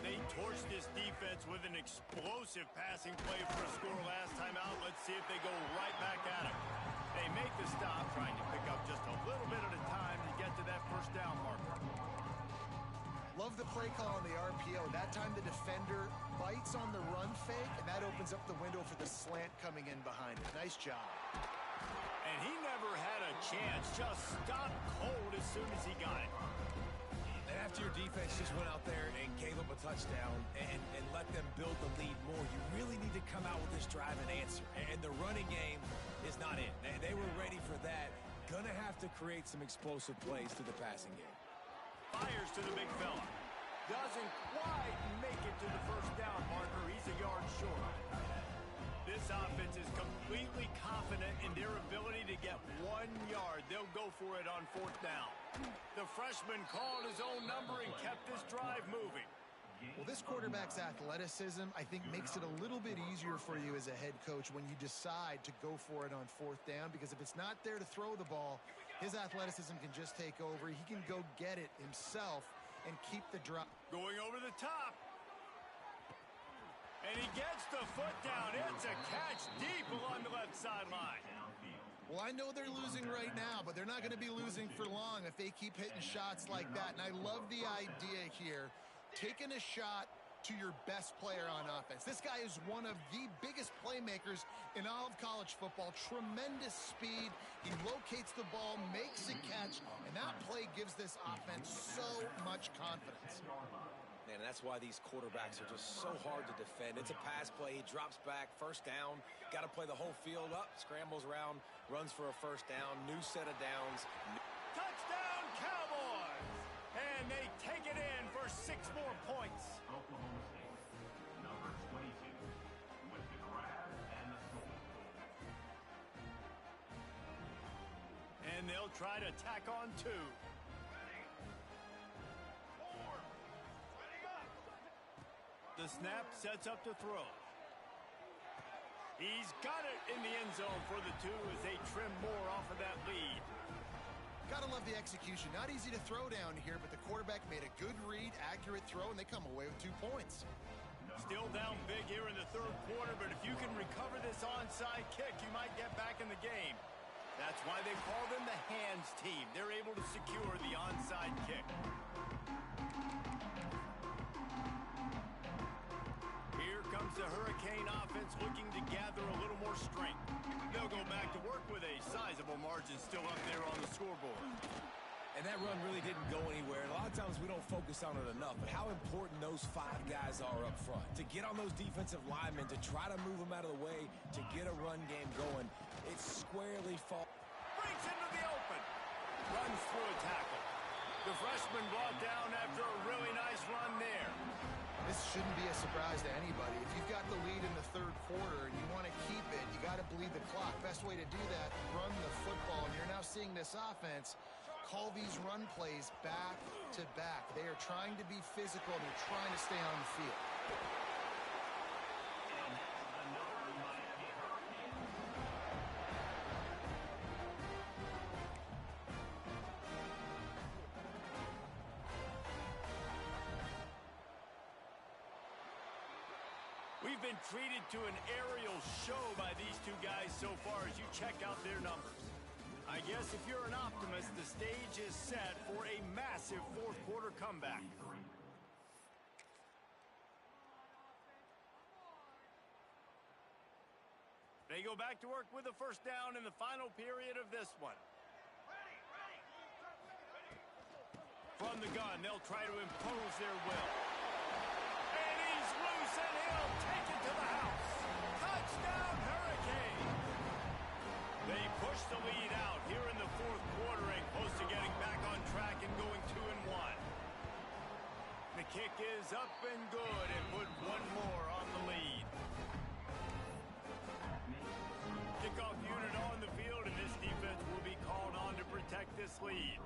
They torched this defense with an explosive passing play for a score last time out. Let's see if they go right back at him. They make the stop, trying to pick up just a little bit at a time to get to that first down marker. Love the play call on the RPO. That time the defender bites on the run fake, and that opens up the window for the slant coming in behind it. Nice job. And he never had a chance. Just stopped cold as soon as he got it. And after your defense just went out there and gave up a touchdown and let them build the lead more, you really need to come out with this drive and answer. And the running game is not in. They were ready for that. Gonna have to create some explosive plays to the passing game. Fires to the big fella. Doesn't quite make it to the first down marker. He's a yard short. This offense is completely confident in their ability to get 1 yard. They'll go for it on fourth down. The freshman called his own number and kept this drive moving. Well, this quarterback's athleticism, I think, makes it a little bit easier for you as a head coach when you decide to go for it on fourth down, because if it's not there to throw the ball, his athleticism can just take over. He can go get it himself and keep the drop. Going over the top. And he gets the foot down. It's a catch deep along the left sideline. Well, I know they're losing right now, but they're not going to be losing for long if they keep hitting shots like that. And I love the idea here, taking a shot to your best player on offense. This guy is one of the biggest playmakers in all of college football. Tremendous speed. He locates the ball, makes a catch, and that play gives this offense so much confidence. And that's why these quarterbacks are just so hard to defend. It's a pass play. He drops back, first down. Got to play the whole field up, scrambles around, runs for a first down, new set of downs. Touchdown, Cowboys! And they take it in for 6 more points. Oklahoma State, number 22, with the grab and the score. And they'll try to tack on 2. The snap sets up to throw. He's got it in the end zone for the 2 as they trim more off of that lead. Gotta love the execution. Not easy to throw down here, but the quarterback made a good read, accurate throw, and they come away with 2 points. Still down big here in the third quarter, but if you can recover this onside kick, you might get back in the game. That's why they call them the hands team. They're able to secure the onside kick. Here comes the Hurricane offense looking to gather a little more strength. They'll go back to work with a sizable margin still up there on the scoreboard. And that run really didn't go anywhere. A lot of times we don't focus on it enough, but how important those 5 guys are up front. To get on those defensive linemen, to try to move them out of the way, to get a run game going, it's squarely Breaks into the open. Runs through a tackle. The freshman brought down after a really nice run there. This shouldn't be a surprise to anybody. If you've got the lead in the third quarter and you want to way to do that, run the football. And you're now seeing this offense call these run plays back to back. They are trying to be physical. They're trying to stay on the field. We've been treated to an aerial show by these two guys so far as you check out their numbers. I guess if you're an optimist, the stage is set for a massive fourth-quarter comeback. They go back to work with a first down in the final period of this one. From the gun, they'll try to impose their will. And he's loose, and he'll take it to the house. Touchdown, Hurricane! They push the lead out here in the fourth quarter and close to getting back on track and going 2-1. The kick is up and good and put one more on the lead. Kickoff unit on the field, and this defense will be called on to protect this lead.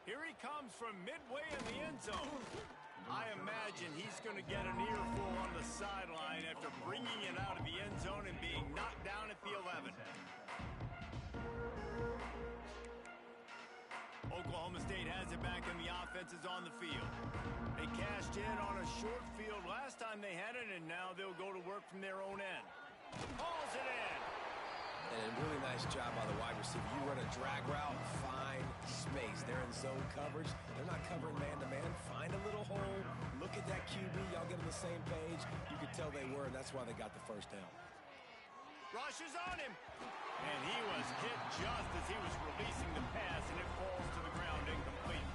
Here he comes from midway in the end zone. I imagine he's going to get an earful on the sideline after bringing it out of the end zone and being knocked down at the 11. Oklahoma State has it back, and the offense is on the field. They cashed in on a short field last time they had it, and now they'll go to work from their own end. Hauls it in. And a really nice job by the wide receiver. You run a drag route, find space. They're in zone coverage. They're not covering man-to-man. Find a little hole. Look at that QB. Y'all get on the same page. You could tell they were, and that's why they got the first down. Rush is on him. And he was hit just as he was releasing the pass, and it falls to the ground incomplete.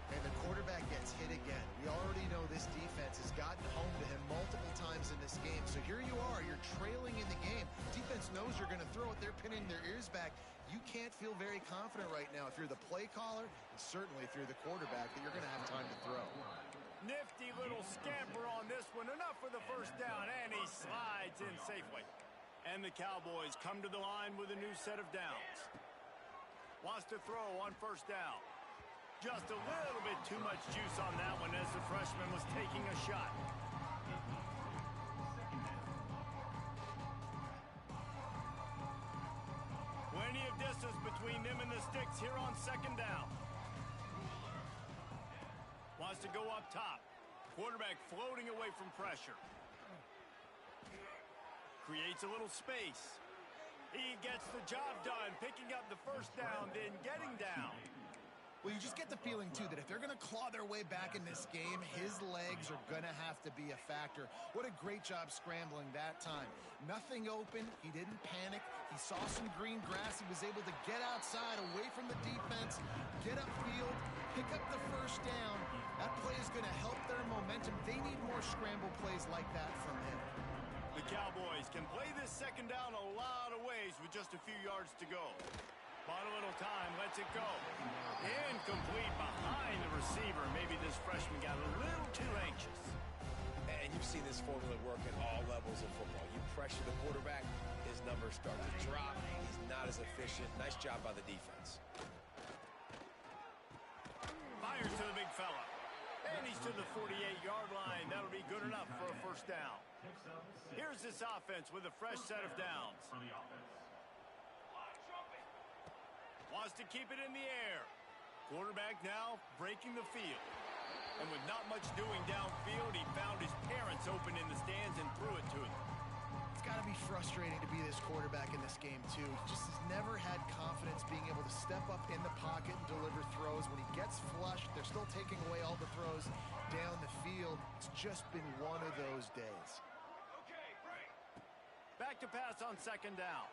And the quarterback gets hit again. We already know this defense has gotten home to him multiple times in this game. So here you are. You're trailing in the game. Defense knows you're going to throw it. They're pinning their ears back. You can't feel very confident right now if you're the play caller, and certainly if you're the quarterback, that you're going to have time to throw. Nifty little scamper on this one. Enough for the first down, and he slides in safely. And the Cowboys come to the line with a new set of downs. Wants to throw on first down. Just a little bit too much juice on that one as the freshman was taking a shot. Plenty of distance between them and the sticks here on second down. Wants to go up top. Quarterback floating away from pressure. Creates a little space. He gets the job done, picking up the first down, then getting down. Well, you just get the feeling, too, that if they're going to claw their way back in this game, his legs are going to have to be a factor. What a great job scrambling that time. Nothing open. He didn't panic. He saw some green grass. He was able to get outside, away from the defense, get upfield, pick up the first down. That play is going to help their momentum. They need more scramble plays like that from him. The Cowboys can play this second down a lot of ways with just a few yards to go. Bought a little time, lets it go. Incomplete behind the receiver. Maybe this freshman got a little too anxious. And you've seen this formula work at all levels of football. You pressure the quarterback, his numbers start to drop. He's not as efficient. Nice job by the defense. Fires to the big fella. And he's to the 48-yard line. That'll be good enough for a first down. Here's this offense with a fresh set of downs. Wants to keep it in the air. Quarterback now breaking the field. And with not much doing downfield, he found his parents open in the stands and threw it to them. It's got to be frustrating to be this quarterback in this game, too. He just has never had confidence being able to step up in the pocket and deliver throws. When he gets flushed, they're still taking away all the throws down the field. It's just been one of those days. Back to pass on second down.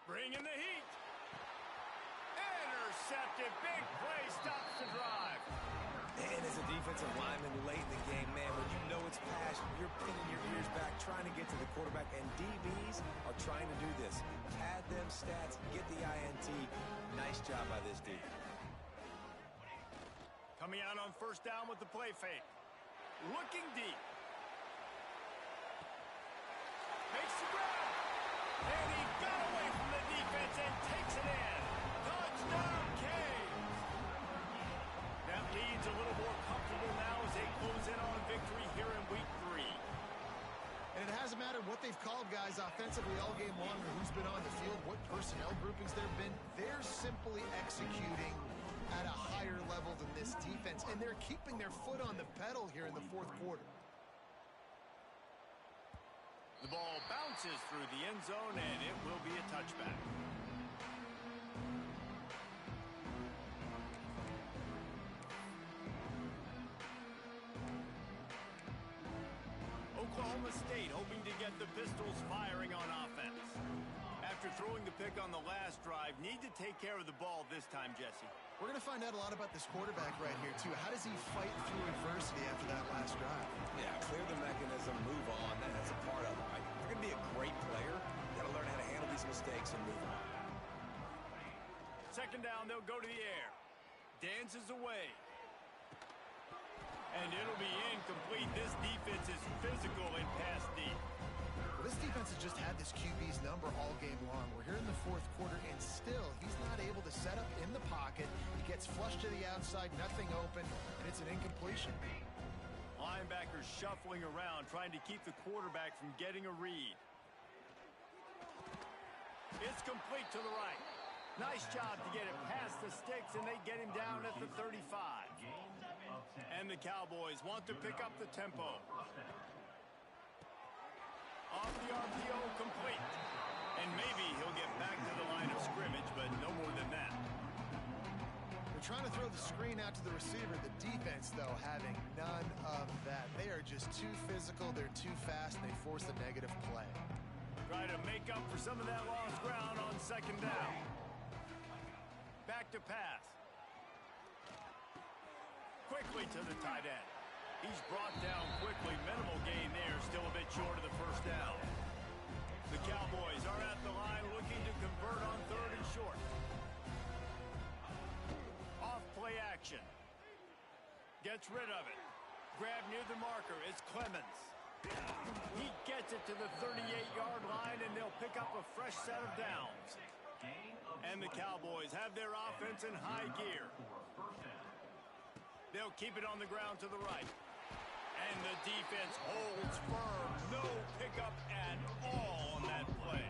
Bringing the heat. Intercepted. Big play stops the drive. And as a defensive lineman late in the game, man, when you know it's past, you're pinning your ears back, trying to get to the quarterback, and DBs are trying to do this. Pad them stats, get the INT. Nice job by this D. Coming out on first down with the play fake. Looking deep. Makes the grab. And he got away from the defense and takes it in. Touchdown, Canes. That lead's a little more comfortable now as they close in on victory here in week 3. And it hasn't mattered what they've called, guys, offensively all game long, or who's been on the field, what personnel groupings there have been. They're simply executing at a higher level than this defense, and they're keeping their foot on the pedal here in the fourth quarter. The ball bounces through the end zone, and it will be a touchback. Oklahoma State hoping to get the Pistols firing on offense. After throwing the pick on the last drive, need to take care of the ball this time, Jesse. We're going to find out a lot about this quarterback right here, too. How does he fight through adversity after that last drive? Yeah, clear the mechanism, move on. That's a part of it. Right? If you're going to be a great player, you got to learn how to handle these mistakes and move on. Second down, they'll go to the air. Dances away. And it'll be incomplete. This defense is physical and pass deep. Well, this defense has just had this QB's number all game long. We're here in the fourth quarter, and still, he's not able to set up in the pocket. He gets flushed to the outside, nothing open, and it's an incompletion. Linebackers shuffling around, trying to keep the quarterback from getting a read. It's complete to the right. Nice job to get it past the sticks, and they get him down at the 35. And the Cowboys want to pick up the tempo. Off the RPO, complete. And maybe he'll get back to the line of scrimmage, but no more than that. They're trying to throw the screen out to the receiver. The defense, though, having none of that. They are just too physical, they're too fast, and they force a negative play. Try to make up for some of that lost ground on second down. Back to pass. Quickly to the tight end. He's brought down quickly. Minimal gain there. Still a bit short of the first down. The Cowboys are at the line looking to convert on third and short. Off play action. Gets rid of it. Grab near the marker. It's Clemens. He gets it to the 38-yard line, and they'll pick up a fresh set of downs. And the Cowboys have their offense in high gear. They'll keep it on the ground to the right. And the defense holds firm. No pickup at all on that play.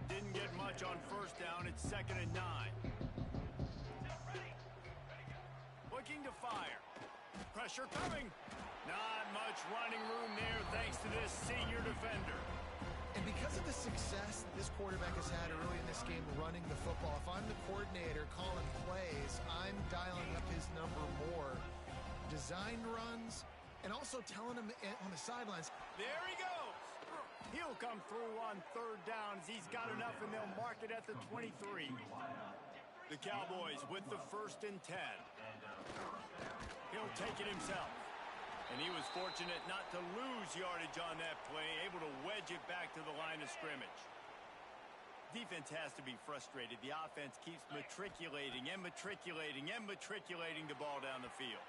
Didn't get much on first down. It's 2nd and 9. Looking to fire. Pressure coming. Not much running room there thanks to this senior defender. And because of the success that this quarterback has had early in this game running the football, if I'm the coordinator calling plays, I'm dialing up his number more. Design runs, and also telling him on the sidelines. There he goes. He'll come through on third down as he's got enough, and they'll mark it at the 23. The Cowboys with the 1st and 10. He'll take it himself. And he was fortunate not to lose yardage on that play, able to wedge it back to the line of scrimmage. Defense has to be frustrated. The offense keeps matriculating and matriculating and matriculating the ball down the field.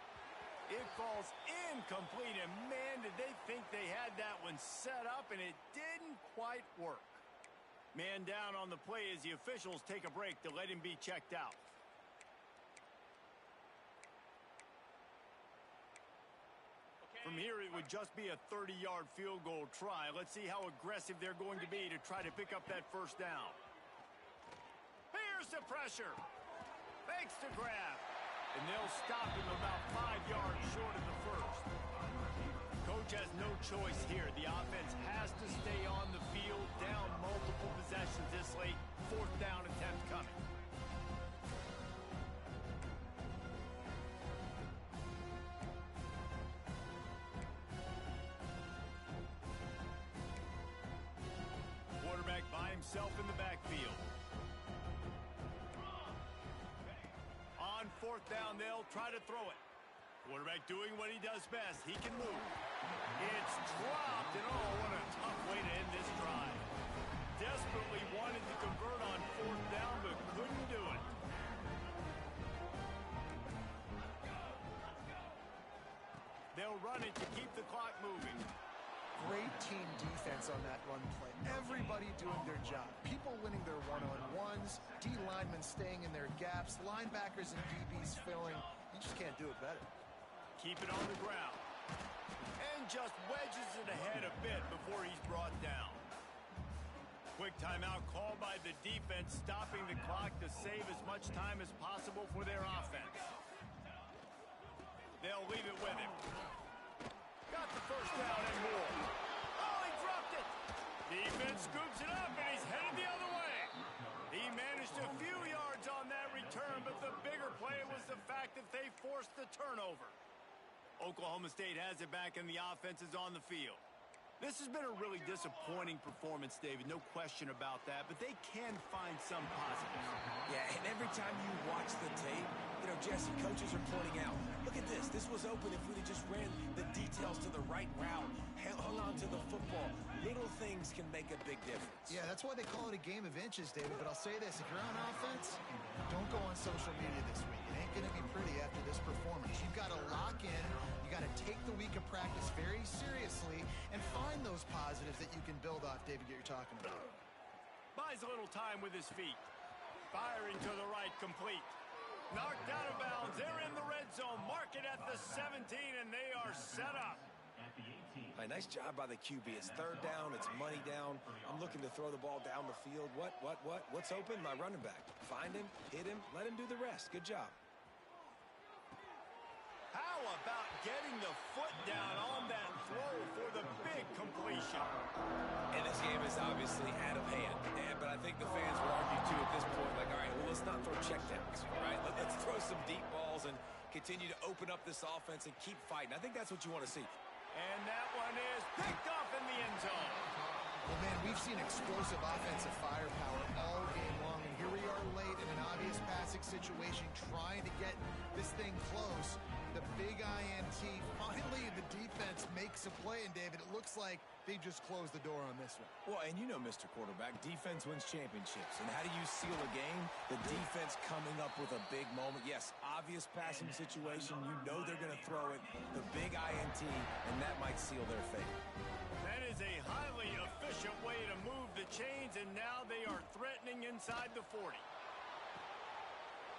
It falls incomplete, and man, did they think they had that one set up, and it didn't quite work. Man down on the play as the officials take a break to let him be checked out. From here, it would just be a 30-yard field goal try. Let's see how aggressive they're going to be to try to pick up that first down. Here's the pressure. Makes the grab. And they'll stop him about 5 yards short of the first. Coach has no choice here. The offense has to stay on the field, down multiple possessions this late. 4th down attempt coming. Quarterback by himself in the backfield. On 4th down, they'll try to throw it. Quarterback doing what he does best. He can move. It's dropped, and oh, what a tough way to end this drive. Desperately wanted to convert on 4th down, but couldn't do it. They'll run it to keep the clock moving. great team defense on that run play. Everybody doing their job. People winning their one-on-ones, D linemen staying in their gaps, linebackers and DBs filling. You just can't do it better. Keep it on the ground. And just wedges it ahead a bit before he's brought down. Quick timeout called by the defense, stopping the clock to save as much time as possible for their offense. They'll leave it with him. Got the first down and more. Oh, he dropped it. Defense scoops it up, and he's headed the other way. He managed a few yards on that return, but the bigger play was the fact that they forced the turnover. Oklahoma State has it back, and the offense is on the field. This has been a really disappointing performance, David, no question about that, but they can find some positives. Yeah, and every time you watch the tape, you know, Jesse, coaches are pointing out, look at this. This was open if we'd have just ran the details to the right route, hung on to the football. Little things can make a big difference. Yeah, that's why they call it a game of inches, David, but I'll say this. If you're on offense, don't go on social media this week. It ain't going to be pretty after this performance. You've got to lock in. You got to take the week of practice very seriously and find those positives that you can build off, David, you're talking about. Buys a little time with his feet. Firing to the right, complete. Knocked out of bounds. They're in the red zone. Mark it at the 17, and they are set up. Nice job by the QB. It's third down. It's money down. I'm looking to throw the ball down the field. What's open? My running back. Find him, hit him, let him do the rest. Good job. How about getting the foot down on that throw for the big completion? And this game is obviously out of hand. But I think the fans would argue, too, at this point, like, all right, well, let's not throw checkdowns, right? Let's throw some deep balls and continue to open up this offense and keep fighting. I think that's what you want to see. And that one is picked off in the end zone. Well, man, we've seen explosive offensive firepower all game long, and here we are late in an obvious passing situation trying to get this thing close. The big INT, finally the defense makes a play, and David, it looks like they just closed the door on this one. Well, and you know, Mr. Quarterback, defense wins championships. And how do you seal a game? The defense coming up with a big moment. Yes, obvious passing situation. You know they're going to throw it. The big INT, and that might seal their fate. That is a highly efficient way to move the chains, and now they are threatening inside the 40.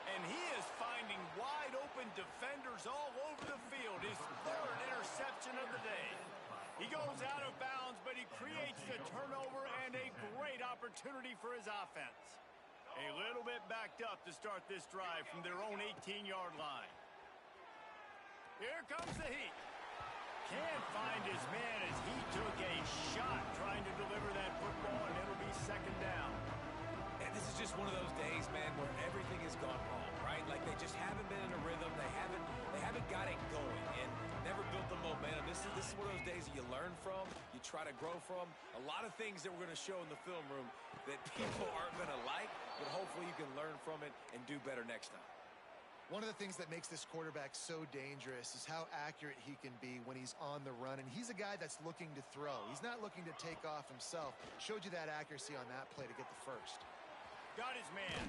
And he is finding wide-open defenders all over the field. His third interception of the day. He goes out of bounds, but he creates the turnover and a great opportunity for his offense. A little bit backed up to start this drive from their own 18-yard line. Here comes the heat. Can't find his man as he took a shot trying to deliver that football, and it'll be second down. And this is just one of those days, man, where everything has gone wrong, right? Like they just haven't been in a rhythm. They haven't got it going and never built the momentum. This is one of those days that you learn from, you try to grow from. A lot of things that we're going to show in the film room that people aren't going to like, but hopefully you can learn from it and do better next time. One of the things that makes this quarterback so dangerous is how accurate he can be when he's on the run. And he's a guy that's looking to throw. He's not looking to take off himself. Showed you that accuracy on that play to get the first. Got his man.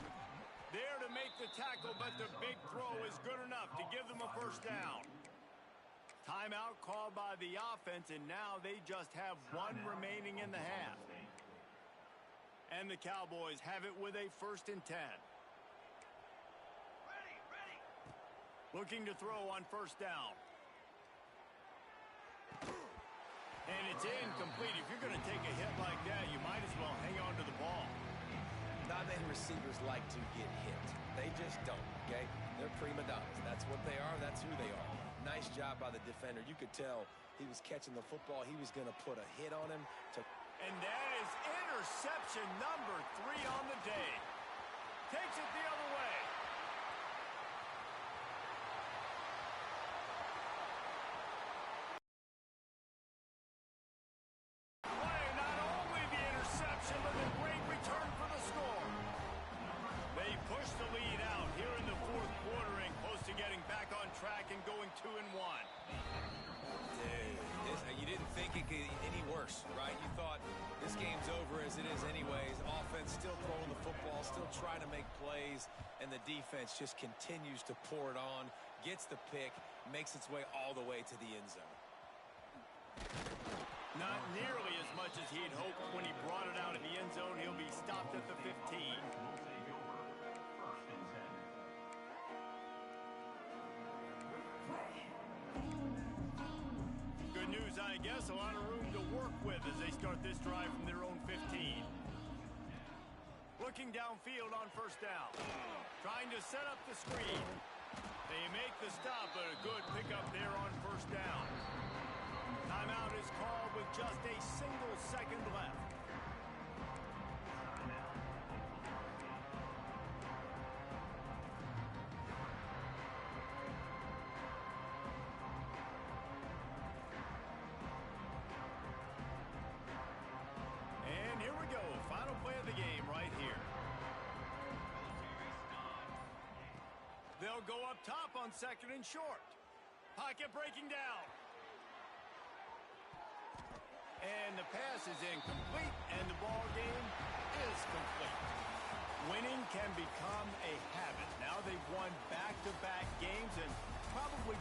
There to make the tackle, but the big throw is good enough to give them a first down. Timeout called by the offense, and now they just have one remaining in the half. And the Cowboys have it with a 1st and 10. Looking to throw on 1st down. And it's incomplete. If you're going to take a hit like that, you might as well hang on to the ball. Not many receivers like to get hit. They just don't, okay? They're prima donnas. That's what they are. That's who they are. Nice job by the defender. You could tell he was catching the football. He was going to put a hit on him. And that is interception number 3 on the day. Takes it the other way. Not only the interception, but the great return for the score. They push the lead out here in the 4th quarter and close to getting back on track and going 2-1. You didn't think it could get any worse, right? You thought this game's over as it is anyways. Offense still throwing the football, still trying to make plays, and the defense just continues to pour it on, gets the pick, makes its way all the way to the end zone. Not nearly as much as he'd hoped when he brought it out of the end zone. He'll be stopped at the 15. Will take over. First and 10. Good news, I guess. A lot of room to work with as they start this drive from their own 15. Looking downfield on first down. Trying to set up the screen. They make the stop, but a good pickup there on first down. Timeout is called with just a single second left. And here we go. Final play of the game right here. They'll go up top on second and short. Pocket breaking down. And the pass is incomplete, and the ball game is complete. Winning can become a habit. Now they've won back-to-back games and probably